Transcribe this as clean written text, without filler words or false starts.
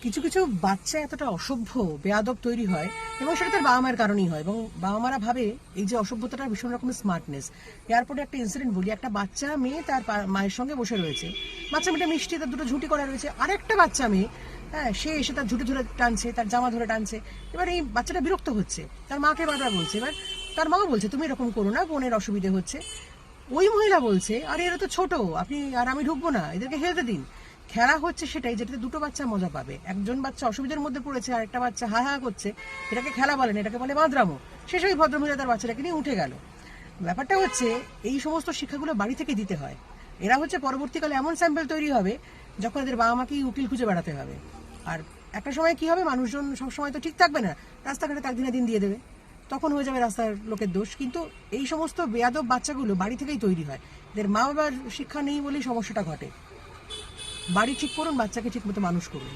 কিছু কিছু বাচ্চা এতটা অসভ্য বেয়াদব তৈরি হয় এবং সেটা তার বাবা মায়ের কারণেই হয় এবং বাবা মারা ভাবে এই যে অসভ্যতাটা ভীষণ রকমের স্মার্টনেস। এয়ারপোর্টে একটা ইনসিডেন্ট বলি, একটা বাচ্চা মেয়ে তার মায়ের সঙ্গে বসে রয়েছে, বাচ্চা মেয়েটা মিষ্টি, তার দুটো ঝুঁটি করা রয়েছে, আরেকটা বাচ্চা মেয়ে হ্যাঁ সে এসে তার ঝুঁটি ধরে টানছে, তার জামা ধরে টানছে। এবার এই বাচ্চাটা বিরক্ত হচ্ছে, তার মাকে বারবার বলছে, এবার তার মাও বলছে তুমি এরকম করো না, বোনের অসুবিধে হচ্ছে। ওই মহিলা বলছে আরে এরা তো ছোট, আপনি আর আমি ঢুকবো না, এদেরকে খেলতে দিন। খেলা হচ্ছে সেটাই যেটাতে দুটো বাচ্চা মজা পাবে, একজন বাচ্চা অসুবিধার মধ্যে পড়েছে আর একটা বাচ্চা হা হা করছে, এটাকে খেলা বলে না, এটাকে বলে বাঁদরামো। শেষ ওই ভদ্রমহিলা তার বাচ্চাটাকে নিয়ে উঠে গেল। ব্যাপারটা হচ্ছে এই সমস্ত শিক্ষাগুলো বাড়ি থেকে দিতে হয়। এরা হচ্ছে পরবর্তীকালে এমন স্যাম্পল তৈরি হবে যখন এদের বাবা মাকেই উকিল খুঁজে বেড়াতে হবে। আর একটা সময় কি হবে, মানুষজন সবসময় তো ঠিক থাকবে না, রাস্তাঘাটে তাক দিনে দিন দিয়ে দেবে, তখন হয়ে যাবে রাস্তার লোকের দোষ। কিন্তু এই সমস্ত বেয়াদব বাচ্চাগুলো বাড়ি থেকেই তৈরি হয়, এদের মা বাবার শিক্ষা নেই বলেই সমস্যাটা ঘটে। বাড়ি ঠিক করুন, বাচ্চাকে ঠিক মতো মানুষ করুন।